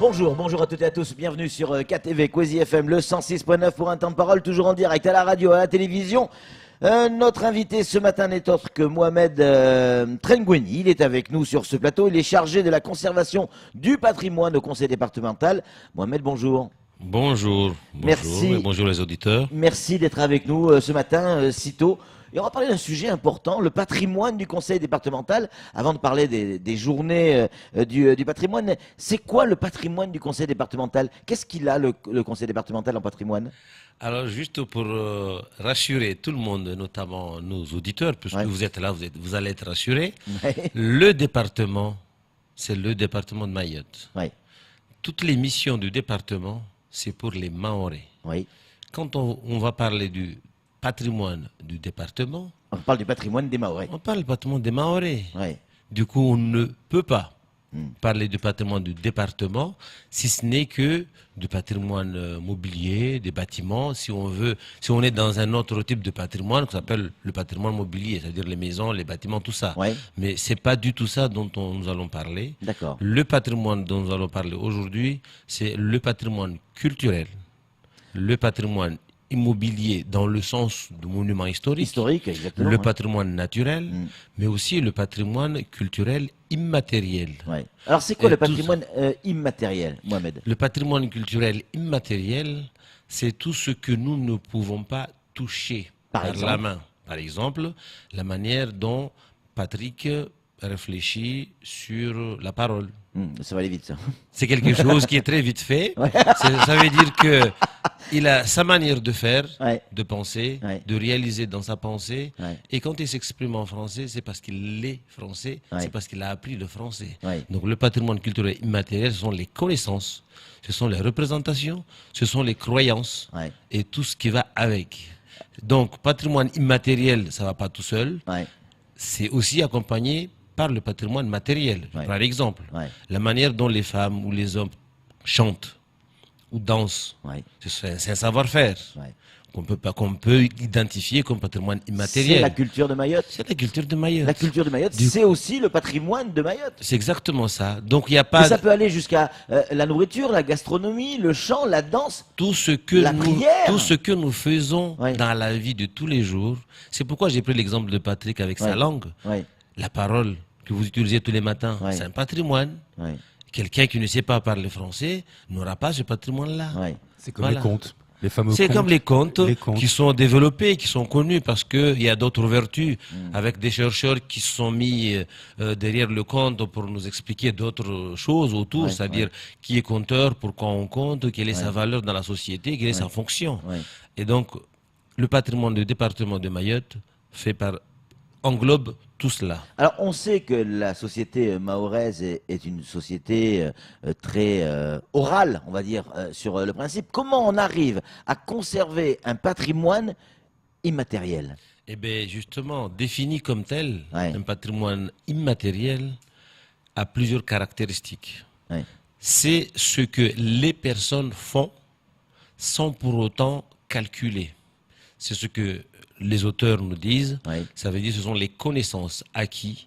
Bonjour, bonjour à toutes et à tous, bienvenue sur KTV, Kwezi FM, le 106.9 pour un temps de parole, toujours en direct à la radio, à la télévision. Notre invité ce matin n'est autre que Mohamed Trengweni. Il est avec nous sur ce plateau, il est chargé de la conservation du patrimoine au conseil départemental. Mohamed, bonjour. Bonjour, Merci. Et bonjour les auditeurs. Merci d'être avec nous ce matin, si tôt. Et on va parler d'un sujet important, le patrimoine du conseil départemental. Avant de parler des journées du patrimoine, c'est quoi le patrimoine du conseil départemental? Qu'est-ce qu'il a le conseil départemental en patrimoine? Alors juste pour rassurer tout le monde, notamment nos auditeurs, puisque vous êtes là, vous allez être rassurés. Le département, c'est le département de Mayotte. Toutes les missions du département, c'est pour les Mahorais. Quand on va parler du patrimoine du département... On parle du patrimoine des Mahorais. On parle du patrimoine des Mahorais. Du coup, on ne peut pas parler du patrimoine du département, si ce n'est que du patrimoine mobilier, des bâtiments, si on est dans un autre type de patrimoine qui s'appelle le patrimoine mobilier, c'est-à-dire les maisons, les bâtiments, tout ça. Mais c'est pas du tout ça dont nous allons parler. Le patrimoine dont nous allons parler aujourd'hui, c'est le patrimoine culturel, le patrimoine immobilier dans le sens du monument historique, exactement, le patrimoine naturel, mais aussi le patrimoine culturel immatériel. Alors c'est quoi le patrimoine immatériel, Mohamed? Le patrimoine culturel immatériel, c'est tout ce que nous ne pouvons pas toucher par la main. Par exemple, la manière dont Patrick réfléchit sur la parole. Ça va aller vite, ça. C'est quelque chose qui est très vite fait. Ça veut dire que il a sa manière de faire, de penser, de réaliser dans sa pensée. Et quand il s'exprime en français, c'est parce qu'il est français, c'est parce qu'il a appris le français. Donc le patrimoine culturel immatériel, ce sont les connaissances, ce sont les représentations, ce sont les croyances et tout ce qui va avec. Donc patrimoine immatériel, ça ne va pas tout seul. C'est aussi accompagné par le patrimoine matériel. Par exemple, la manière dont les femmes ou les hommes chantent ou dansent, c'est un savoir-faire qu'on peut identifier comme patrimoine immatériel. C'est la culture de Mayotte. C'est la culture de Mayotte. La culture de Mayotte, c'est aussi le patrimoine de Mayotte. C'est exactement ça. Donc il y a pas. Mais ça peut aller jusqu'à la nourriture, la gastronomie, le chant, la danse, tout ce que nous faisons dans la vie de tous les jours. C'est pourquoi j'ai pris l'exemple de Patrick avec sa langue. La parole que vous utilisez tous les matins, c'est un patrimoine. Quelqu'un qui ne sait pas parler français n'aura pas ce patrimoine-là. C'est comme les contes. C'est comme les contes qui sont développés, qui sont connus parce qu'il y a d'autres vertus avec des chercheurs qui se sont mis derrière le conte pour nous expliquer d'autres choses autour, c'est-à-dire qui est conteur, pourquoi on compte, quelle est sa valeur dans la société, quelle est sa fonction. Et donc, le patrimoine du département de Mayotte englobe tout cela. Alors, on sait que la société mahoraise est une société très orale, on va dire, sur le principe. Comment on arrive à conserver un patrimoine immatériel? Eh bien, justement, défini comme tel, un patrimoine immatériel a plusieurs caractéristiques. C'est ce que les personnes font sans pour autant calculer. C'est ce que les auteurs nous disent, ça veut dire que ce sont les connaissances acquises,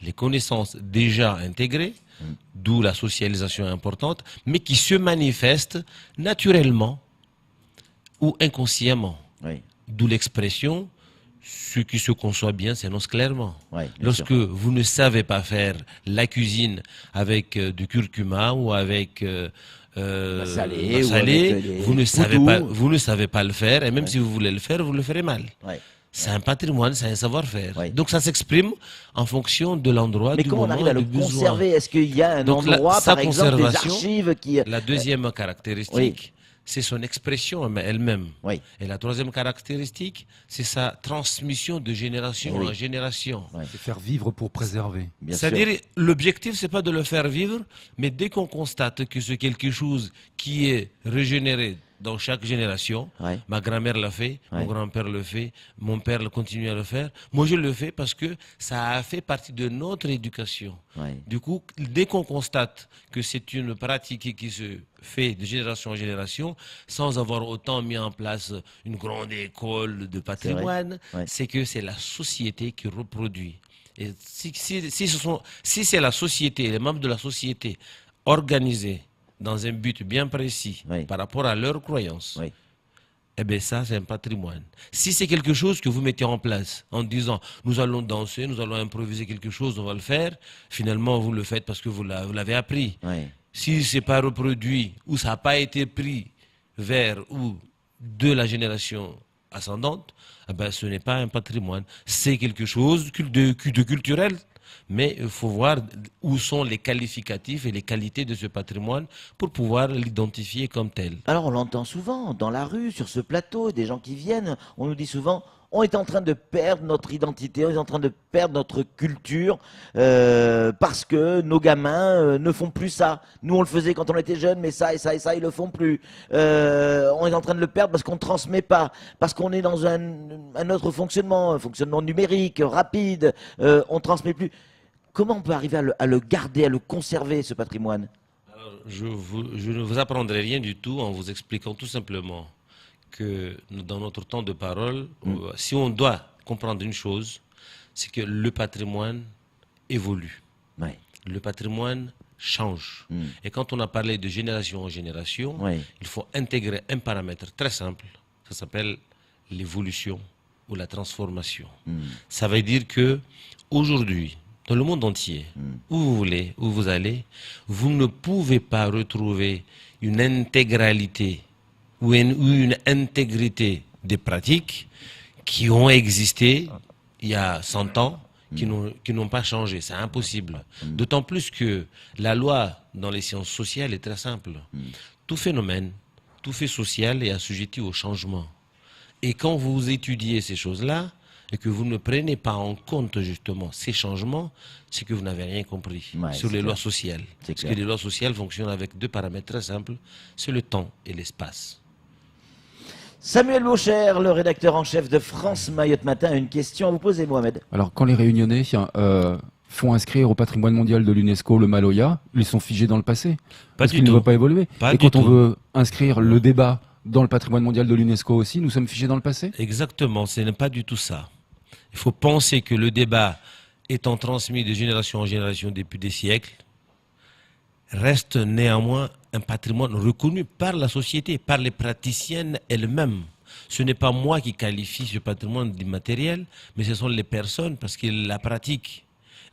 les connaissances déjà intégrées, d'où la socialisation importante, mais qui se manifestent naturellement ou inconsciemment. D'où l'expression, ce qui se conçoit bien s'énonce clairement. Lorsque vous ne savez pas faire la cuisine avec du curcuma ou avec salé, vous ne savez pas le faire, et même si vous voulez le faire, vous le ferez mal. C'est un patrimoine, c'est un savoir-faire. Donc ça s'exprime en fonction de l'endroit, du moment, mais comment on arrive à le conserver? Est-ce qu'il y a un endroit, par exemple, des archives qui... La deuxième caractéristique, c'est son expression elle-même. Et la troisième caractéristique, c'est sa transmission de génération en génération. C'est faire vivre pour préserver. C'est-à-dire, l'objectif, c'est pas de le faire vivre, mais dès qu'on constate que c'est quelque chose qui est régénéré dans chaque génération, ma grand-mère l'a fait, mon grand-père le fait, mon père continue à le faire, moi je le fais parce que ça a fait partie de notre éducation. Du coup, dès qu'on constate que c'est une pratique qui se fait de génération en génération, sans avoir autant mis en place une grande école de patrimoine, c'est que c'est la société qui reproduit. Et si c'est la société, les membres de la société organisé dans un but bien précis par rapport à leurs croyances, eh bien ça c'est un patrimoine. Si c'est quelque chose que vous mettez en place en disant nous allons danser, nous allons improviser quelque chose, on va le faire, finalement vous le faites parce que vous l'avez appris. Si c'est pas reproduit ou ça n'a pas été pris vers ou de la génération ascendante, eh ben, ce n'est pas un patrimoine. C'est quelque chose de culturel. Mais il faut voir où sont les qualificatifs et les qualités de ce patrimoine pour pouvoir l'identifier comme tel. Alors on l'entend souvent dans la rue, sur ce plateau, des gens qui viennent, on nous dit souvent on est en train de perdre notre identité, on est en train de perdre notre culture parce que nos gamins ne font plus ça. Nous on le faisait quand on était jeunes, mais ça et ça et ça ils le font plus. On est en train de le perdre parce qu'on ne transmet pas, parce qu'on est dans un autre fonctionnement, un fonctionnement numérique, rapide, on ne transmet plus. Comment on peut arriver à le garder, à le conserver, ce patrimoine? Alors, je ne vous apprendrai rien du tout en vous expliquant tout simplement que dans notre temps de parole, si on doit comprendre une chose, c'est que le patrimoine évolue. Le patrimoine change. Et quand on a parlé de génération en génération, il faut intégrer un paramètre très simple, ça s'appelle l'évolution ou la transformation. Ça veut dire que aujourd'hui, dans le monde entier, où vous voulez, où vous allez, vous ne pouvez pas retrouver une intégralité ou une intégrité des pratiques qui ont existé il y a 100 ans, qui n'ont pas changé. C'est impossible. D'autant plus que la loi dans les sciences sociales est très simple. Tout phénomène, tout fait social est assujetti au changement. Et quand vous étudiez ces choses-là, et que vous ne prenez pas en compte justement ces changements, c'est que vous n'avez rien compris sur les lois sociales. Parce que les lois sociales fonctionnent avec deux paramètres très simples, c'est le temps et l'espace. Samuel Baucher, le rédacteur en chef de France Mayotte Matin, a une question à vous poser, Mohamed. Alors quand les Réunionnais font inscrire au patrimoine mondial de l'UNESCO le Maloya, ils sont figés dans le passé, parce qu'ils ne vont pas évoluer. Et quand on veut inscrire le débat dans le patrimoine mondial de l'UNESCO aussi, nous sommes figés dans le passé? Exactement, ce n'est pas du tout ça. Il faut penser que le débat, étant transmis de génération en génération depuis des siècles, reste néanmoins un patrimoine reconnu par la société, par les praticiennes elles-mêmes. Ce n'est pas moi qui qualifie ce patrimoine d'immatériel, mais ce sont les personnes parce qu'ils la pratiquent.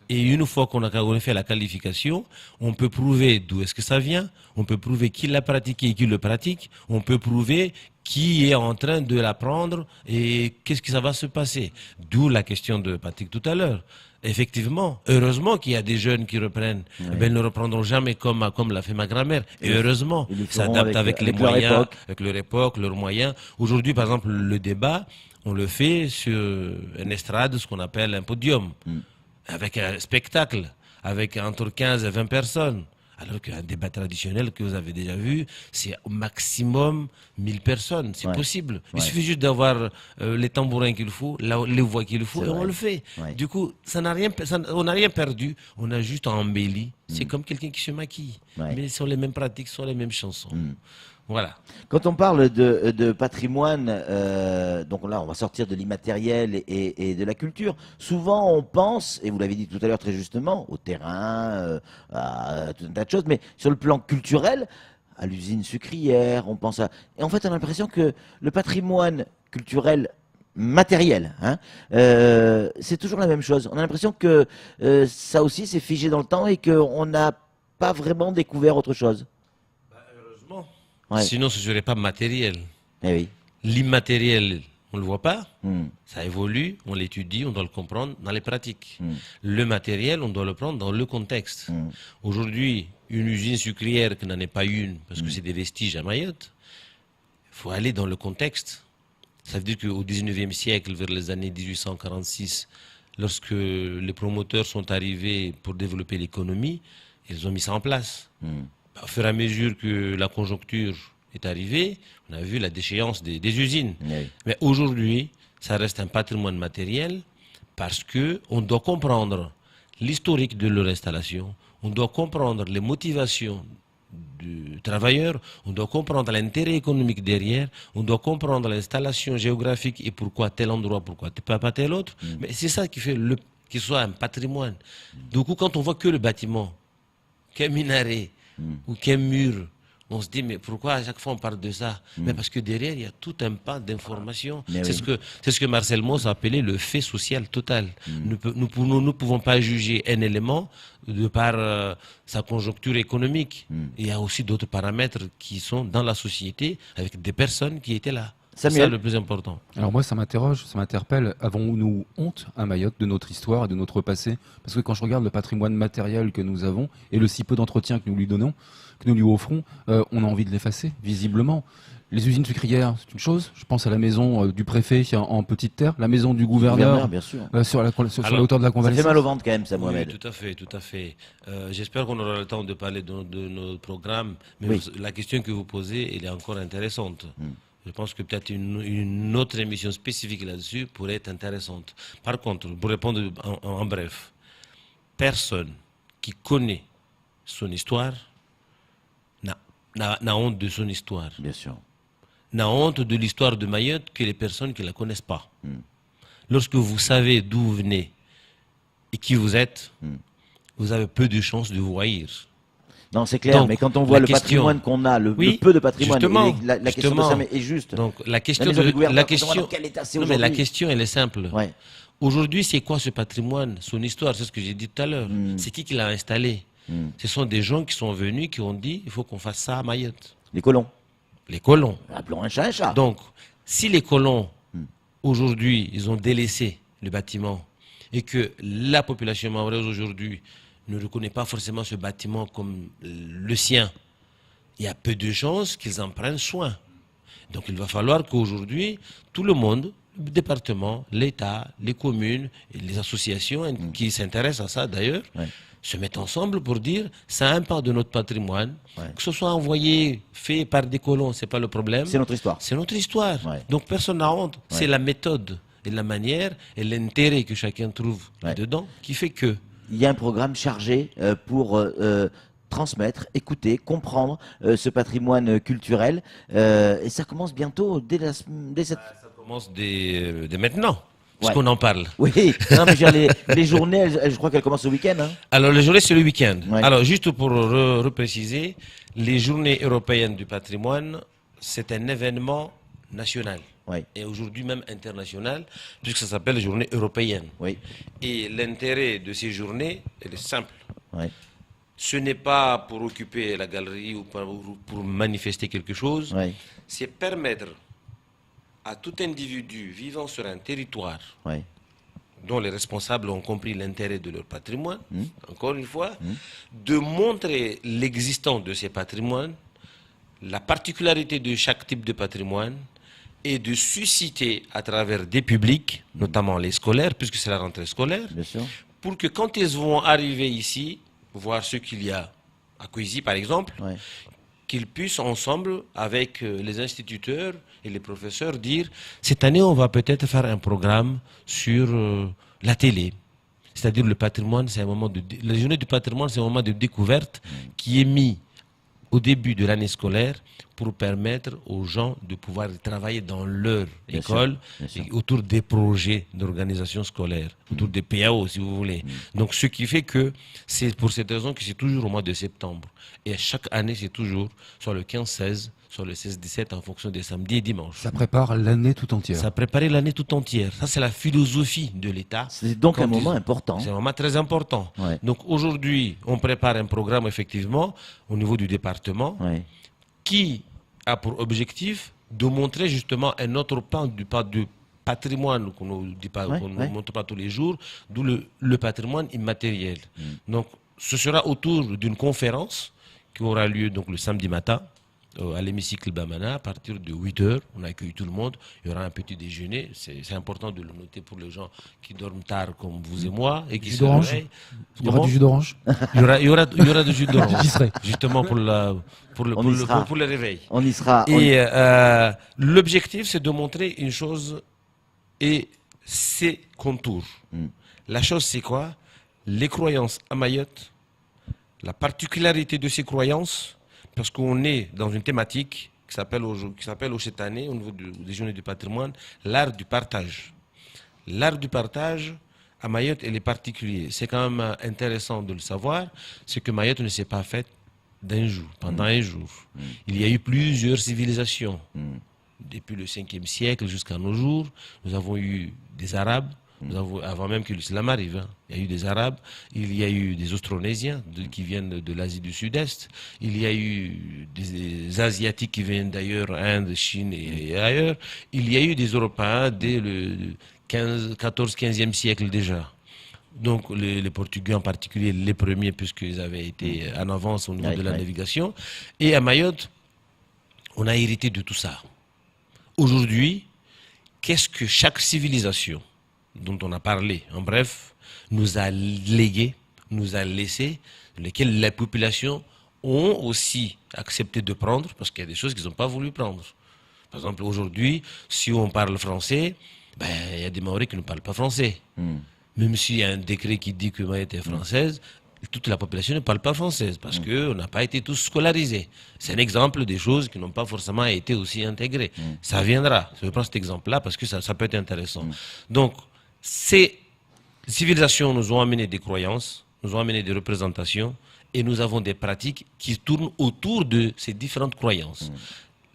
Et une fois qu'on a fait la qualification, on peut prouver d'où est-ce que ça vient, on peut prouver qui l'a pratiqué et qui le pratique, on peut prouver qui est en train de l'apprendre et qu'est-ce que ça va se passer. D'où la question de Patrick tout à l'heure. Effectivement, heureusement qu'il y a des jeunes qui reprennent. Eh ben, ils ne reprendront jamais comme l'a fait ma grand-mère. Et heureusement, ça s'adapte avec les moyens, avec leur époque, leurs moyens. Aujourd'hui, par exemple, le débat, on le fait sur une estrade, ce qu'on appelle un podium. Avec un spectacle, avec entre 15 et 20 personnes. Alors qu'un débat traditionnel que vous avez déjà vu, c'est au maximum 1000 personnes. C'est possible. Il suffit juste d'avoir les tambourins qu'il faut, les voix qu'il faut, et on le fait. Du coup, on n'a rien perdu, on a juste embelli. C'est comme quelqu'un qui se maquille. Mais ce sont les mêmes pratiques, ce sont les mêmes chansons. Voilà. Quand on parle de patrimoine, donc là on va sortir de l'immatériel et de la culture, souvent on pense, et vous l'avez dit tout à l'heure très justement, au terrain, à tout un tas de choses, mais sur le plan culturel, à l'usine sucrière, on pense à... Et en fait on a l'impression que le patrimoine culturel matériel, c'est toujours la même chose. On a l'impression que ça aussi c'est figé dans le temps et qu'on n'a pas vraiment découvert autre chose. Heureusement. Sinon, ce ne serait pas matériel. Eh oui. L'immatériel, on ne le voit pas. Ça évolue, on l'étudie, on doit le comprendre dans les pratiques. Le matériel, on doit le prendre dans le contexte. Aujourd'hui, une usine sucrière qui n'en est pas une, parce que c'est des vestiges à Mayotte, il faut aller dans le contexte. Ça veut dire qu'au 19e siècle, vers les années 1846, lorsque les promoteurs sont arrivés pour développer l'économie, ils ont mis ça en place. Au fur et à mesure que la conjoncture est arrivée, on a vu la déchéance des usines. Mais aujourd'hui, ça reste un patrimoine matériel parce qu'on doit comprendre l'historique de leur installation, on doit comprendre les motivations du travailleur, on doit comprendre l'intérêt économique derrière, on doit comprendre l'installation géographique et pourquoi tel endroit, pourquoi pas tel autre. Mais c'est ça qui fait qu'il soit un patrimoine. Du coup, quand on voit que le bâtiment, qu'un minaret, ou qu'un mur, on se dit, mais pourquoi à chaque fois on parle de ça? Mais parce que derrière, il y a tout un pan d'informations. C'est ce que Marcel Mauss a appelé le fait social total. Nous ne pouvons pas juger un élément de par sa conjoncture économique. Il y a aussi d'autres paramètres qui sont dans la société avec des personnes qui étaient là. C'est ça le plus important. Alors moi, ça m'interroge, ça m'interpelle. Avons-nous honte à Mayotte de notre histoire et de notre passé? Parce que quand je regarde le patrimoine matériel que nous avons et le si peu d'entretien que nous lui donnons, que nous lui offrons, on a envie de l'effacer, visiblement. Les usines sucrières, c'est une chose. Je pense à la maison du préfet en Petite Terre, la maison du gouverneur, bien sûr. Sur la hauteur de la Convalescence. Ça fait mal au ventre quand même, ça, Mohamed. Oui, tout à fait, tout à fait. J'espère qu'on aura le temps de parler de nos programmes, mais la question que vous posez, elle est encore intéressante. Je pense que peut-être une autre émission spécifique là-dessus pourrait être intéressante. Par contre, pour répondre en bref, personne qui connaît son histoire n'a honte de son histoire. Bien sûr. N'a honte de l'histoire de Mayotte que les personnes qui ne la connaissent pas. Lorsque vous savez d'où vous venez et qui vous êtes, vous avez peu de chances de vous haïr. Non, c'est clair, donc, mais quand on voit le patrimoine qu'on a, le peu de patrimoine, la question de ça est juste. Donc la question, elle est simple. Ouais. Aujourd'hui, c'est quoi ce patrimoine, son histoire? C'est ce que j'ai dit tout à l'heure. C'est qui l'a installé? Ce sont des gens qui sont venus, qui ont dit, il faut qu'on fasse ça à Mayotte. Les colons. Les colons. Appelons un chat un chat. Donc, si les colons, aujourd'hui, ils ont délaissé le bâtiment et que la population mahoraise aujourd'hui ne reconnaît pas forcément ce bâtiment comme le sien, il y a peu de chances qu'ils en prennent soin. Donc il va falloir qu'aujourd'hui, tout le monde, le département, l'État, les communes, et les associations qui s'intéressent à ça d'ailleurs, se mettent ensemble pour dire c'est un pan de notre patrimoine, que ce soit envoyé, fait par des colons, c'est pas le problème. C'est notre histoire. C'est notre histoire. Donc personne n'a honte. C'est la méthode et la manière et l'intérêt que chacun trouve dedans qui fait que... Il y a un programme chargé pour transmettre, écouter, comprendre ce patrimoine culturel. Et ça commence bientôt, dès cette... Ça commence dès maintenant, parce qu'on en parle. Oui, non, mais les journées, je crois qu'elles commencent au week-end. Hein. Alors, les journées, c'est le week-end. Alors, juste pour repréciser, les journées européennes du patrimoine, c'est un événement national. Et aujourd'hui même international, puisque ça s'appelle journée européenne. Et l'intérêt de ces journées, elle est simple. Ce n'est pas pour occuper la galerie ou pour manifester quelque chose, c'est permettre à tout individu vivant sur un territoire dont les responsables ont compris l'intérêt de leur patrimoine, encore une fois, de montrer l'existence de ces patrimoines, la particularité de chaque type de patrimoine, et de susciter à travers des publics, notamment les scolaires, puisque c'est la rentrée scolaire, pour que quand ils vont arriver ici, voir ce qu'il y a à Kouizi par exemple, qu'ils puissent ensemble, avec les instituteurs et les professeurs, dire cette année on va peut-être faire un programme sur la télé. C'est-à-dire le patrimoine, c'est un moment de... La journée du patrimoine, c'est un moment de découverte qui est mis au début de l'année scolaire pour permettre aux gens de pouvoir travailler dans leur école et autour des projets d'organisation scolaire, autour des PAO si vous voulez. Donc ce qui fait que c'est pour cette raison que c'est toujours au mois de septembre. Et chaque année c'est toujours soit le 15-16, soit le 16-17 en fonction des samedis et dimanches. Ça prépare l'année tout entière. Ça prépare l'année tout entière. Ça c'est la philosophie de l'État. C'est donc un moment important. C'est un moment très important. Donc aujourd'hui on prépare un programme effectivement au niveau du département qui a pour objectif de montrer justement un autre pan du patrimoine qu'on ne dit pas, qu'on ne montre pas tous les jours, d'où le patrimoine immatériel. Donc ce sera autour d'une conférence qui aura lieu donc le samedi matin à l'hémicycle Bamana à partir de 8h. On accueille tout le monde. Il y aura un petit déjeuner. C'est important de le noter pour les gens qui dorment tard comme vous et moi et qui se réveillent. Il y aura du jus d'orange. Il y aura du jus d'orange. Justement pour le réveil. On y sera. Et l'objectif, c'est de montrer une chose et ses contours. La chose, c'est quoi? Les croyances à Mayotte, la particularité de ces croyances, parce qu'on est dans une thématique qui s'appelle cette année, au niveau des journées du patrimoine, l'art du partage. L'art du partage, à Mayotte, elle est particulier. C'est quand même intéressant de le savoir, c'est que Mayotte ne s'est pas faite d'un jour, pendant un jour. Il y a eu plusieurs civilisations. Depuis le 5e siècle jusqu'à nos jours, nous avons eu des Arabes, avant même que l'islam arrive, hein. Il y a eu des Arabes, il y a eu des Austronésiens qui viennent de l'Asie du Sud-Est, il y a eu des Asiatiques qui viennent d'ailleurs, Inde, Chine et ailleurs, il y a eu des Européens dès le 14e siècle déjà. Donc les Portugais en particulier, les premiers, puisqu'ils avaient été en avance au niveau de la navigation. Et à Mayotte, on a hérité de tout ça. Aujourd'hui, qu'est-ce que chaque civilisation dont on a parlé, en bref, nous a légué, nous a laissé, lesquelles les populations ont aussi accepté de prendre, parce qu'il y a des choses qu'ils n'ont pas voulu prendre. Par exemple, aujourd'hui, si on parle français, ben, il y a des Maoris qui ne parlent pas français. Même s'il y a un décret qui dit que Mayotte est française, toute la population ne parle pas française parce qu'on n'a pas été tous scolarisés. C'est un exemple des choses qui n'ont pas forcément été aussi intégrées. Ça viendra. Je prends cet exemple-là parce que ça peut être intéressant. Donc, ces civilisations nous ont amené des croyances, nous ont amené des représentations et nous avons des pratiques qui tournent autour de ces différentes croyances.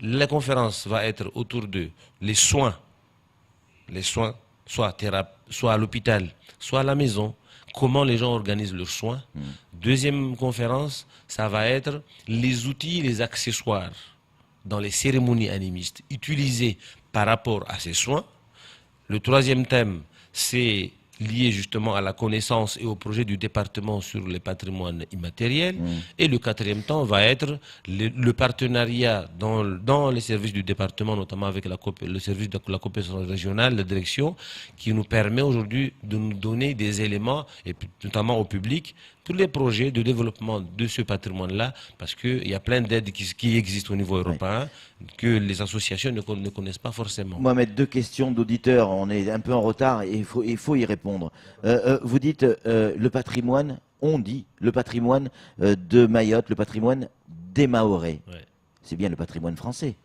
La conférence va être autour de les soins, soit à l'hôpital, soit à la maison, comment les gens organisent leurs soins. Deuxième conférence, ça va être les outils, les accessoires dans les cérémonies animistes utilisés par rapport à ces soins. Le troisième thème, c'est lié justement à la connaissance et au projet du département sur les patrimoines immatériels. Et le quatrième temps va être le partenariat dans les services du département, notamment avec le service de la coopération régionale, la direction, qui nous permet aujourd'hui de nous donner des éléments, et notamment au public, pour les projets de développement de ce patrimoine-là, parce qu'il y a plein d'aides qui existent au niveau européen, que les associations ne connaissent pas forcément. Mohamed, deux questions d'auditeurs, on est un peu en retard et il faut y répondre. Vous dites le patrimoine, on dit le patrimoine de Mayotte, le patrimoine des Mahorais. C'est bien le patrimoine français.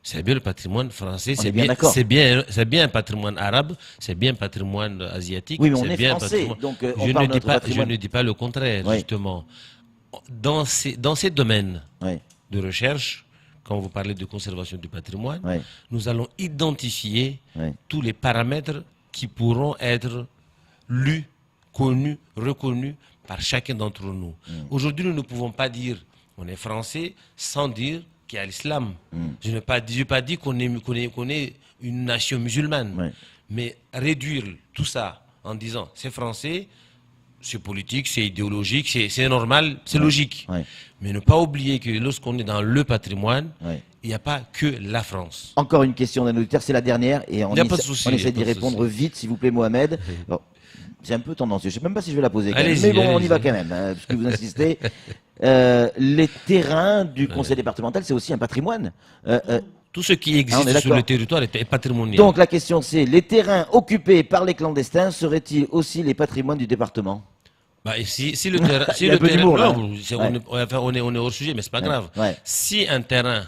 C'est bien le patrimoine français, c'est bien un patrimoine arabe, c'est bien un patrimoine asiatique. Oui, mais on est français, donc je ne dis pas le contraire, justement. Dans ces domaines de recherche, quand vous parlez de conservation du patrimoine, nous allons identifier tous les paramètres qui pourront être lus, connus, reconnus par chacun d'entre nous. Aujourd'hui, nous ne pouvons pas dire on est français sans dire qu'il y a l'islam. Je n'ai pas dit qu'on est une nation musulmane. Mais réduire tout ça en disant c'est français, c'est politique, c'est idéologique, c'est normal, c'est logique. Mais ne pas oublier que lorsqu'on est dans le patrimoine, il n'y a pas que la France. Encore une question d'un auditeur, c'est la dernière, et on essaie d'y répondre vite, s'il vous plaît, Mohamed. Bon, c'est un peu tendancieux, je ne sais même pas si je vais la poser, mais bon, on y va quand même, hein, puisque vous insistez. Les terrains du conseil départemental, c'est aussi un patrimoine. Tout ce qui existe sur le territoire est patrimonial. Donc la question c'est, les terrains occupés par les clandestins seraient-ils aussi les patrimoines du département? Bah, si le terrain, on est hors sujet, mais c'est pas grave. Si un terrain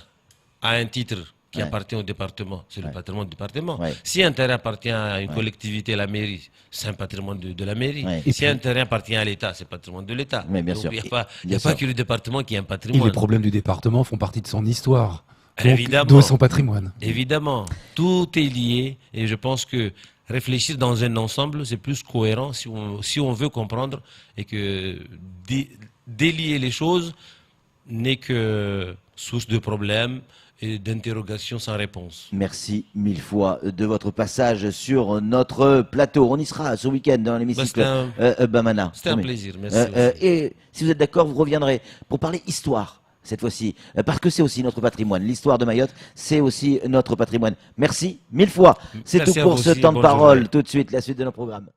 a un titre qui appartient au département, c'est le patrimoine du département. Si un terrain appartient à une collectivité, la mairie, c'est un patrimoine de la mairie. Si un terrain appartient à l'État, c'est le patrimoine de l'État. Donc il n'y a pas que le département qui a un patrimoine. Et les problèmes du département font partie de son histoire. Évidemment. De son patrimoine. Évidemment. Tout est lié et je pense que réfléchir dans un ensemble, c'est plus cohérent si on veut comprendre et que délier les choses n'est que source de problèmes et d'interrogations sans réponse. Merci mille fois de votre passage sur notre plateau. On y sera ce week-end dans l'hémicycle Bamana. C'était un plaisir, merci. Et si vous êtes d'accord, vous reviendrez pour parler histoire cette fois-ci, parce que c'est aussi notre patrimoine. L'histoire de Mayotte, c'est aussi notre patrimoine. Merci mille fois. C'est tout pour ce temps de parole. Tout de suite, la suite de nos programmes.